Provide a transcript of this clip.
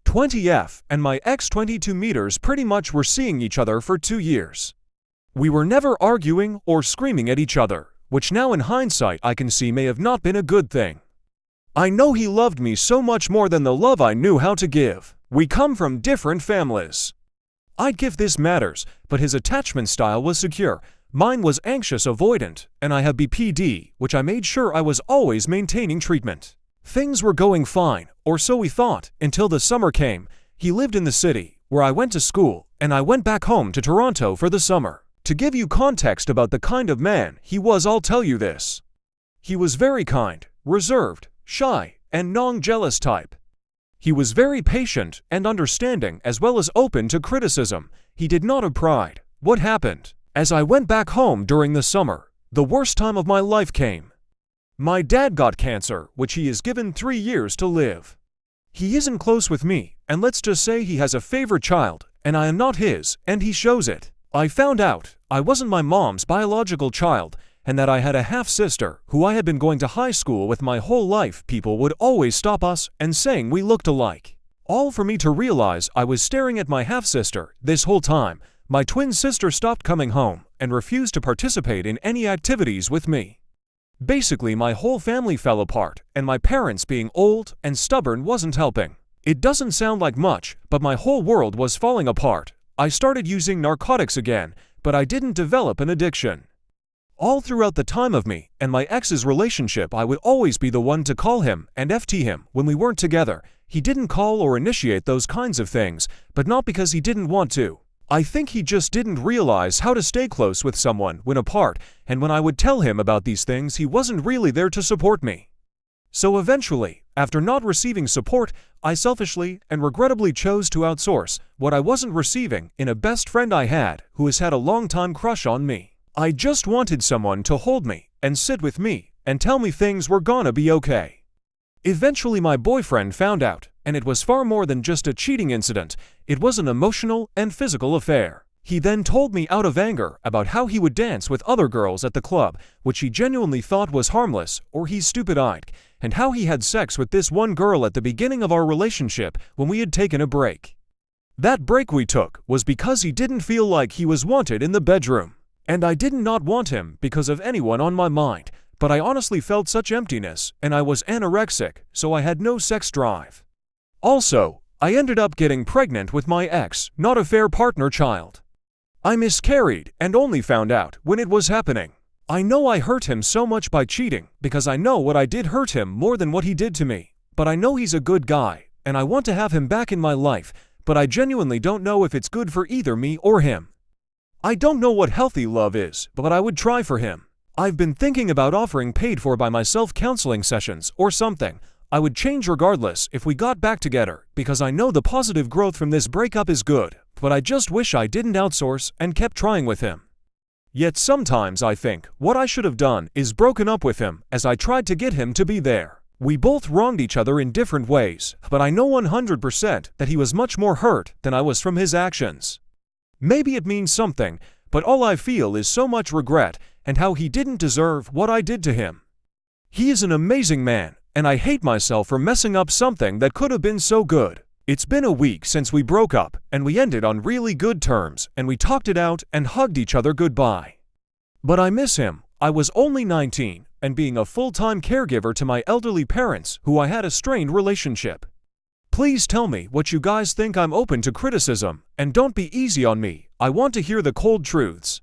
20F and my ex 22 meters pretty much were seeing each other for 2 years. We were never arguing or screaming at each other, which now in hindsight I can see may have not been a good thing. I know he loved me so much more than the love I knew how to give. We come from different families. I'd give this matters, but his attachment style was secure, mine was anxious avoidant, and I have BPD, which I made sure I was always maintaining treatment. Things were going fine, or so we thought, until the summer came. He lived in the city, where I went to school, and I went back home to Toronto for the summer. To give you context about the kind of man he was, I'll tell you this. He was very kind, reserved, shy, and non-jealous type. He was very patient and understanding as well as open to criticism. He did not have pride. What happened? As I went back home during the summer, the worst time of my life came. My dad got cancer, which he is given 3 years to live. He isn't close with me, and let's just say he has a favorite child, and I am not his, and he shows it. I found out I wasn't my mom's biological child, and that I had a half-sister who I had been going to high school with my whole life. People would always stop us and saying we looked alike. All for me to realize I was staring at my half-sister this whole time. My twin sister stopped coming home and refused to participate in any activities with me. Basically, my whole family fell apart, and my parents being old and stubborn wasn't helping. It doesn't sound like much, but my whole world was falling apart. I started using narcotics again, but I didn't develop an addiction. All throughout the time of me and my ex's relationship, I would always be the one to call him and FT him when we weren't together. He didn't call or initiate those kinds of things, but not because he didn't want to. I think he just didn't realize how to stay close with someone when apart, and when I would tell him about these things, he wasn't really there to support me. So eventually, after not receiving support, I selfishly and regrettably chose to outsource what I wasn't receiving in a best friend I had who has had a long-time crush on me. I just wanted someone to hold me and sit with me and tell me things were gonna be okay. Eventually my boyfriend found out, and it was far more than just a cheating incident. It was an emotional and physical affair. He then told me out of anger about how he would dance with other girls at the club, which he genuinely thought was harmless or he's stupid-eyed, and how he had sex with this one girl at the beginning of our relationship when we had taken a break. That break we took was because he didn't feel like he was wanted in the bedroom. And I did not want him because of anyone on my mind, but I honestly felt such emptiness, and I was anorexic, so I had no sex drive. Also, I ended up getting pregnant with my ex, not a fair partner child. I miscarried and only found out when it was happening. I know I hurt him so much by cheating because I know what I did hurt him more than what he did to me, but I know he's a good guy, and I want to have him back in my life, but I genuinely don't know if it's good for either me or him. I don't know what healthy love is, but I would try for him. I've been thinking about offering paid for by myself counseling sessions or something. I would change regardless if we got back together because I know the positive growth from this breakup is good, but I just wish I didn't outsource and kept trying with him. Yet sometimes I think what I should have done is broken up with him as I tried to get him to be there. We both wronged each other in different ways, but I know 100% that he was much more hurt than I was from his actions. Maybe it means something, but all I feel is so much regret and how he didn't deserve what I did to him. He is an amazing man, and I hate myself for messing up something that could have been so good. It's been a week since we broke up, and we ended on really good terms, and we talked it out and hugged each other goodbye. But I miss him. I was only 19, and being a full-time caregiver to my elderly parents who I had a strained relationship. Please tell me what you guys think. I'm open to criticism, and don't be easy on me. I want to hear the cold truths.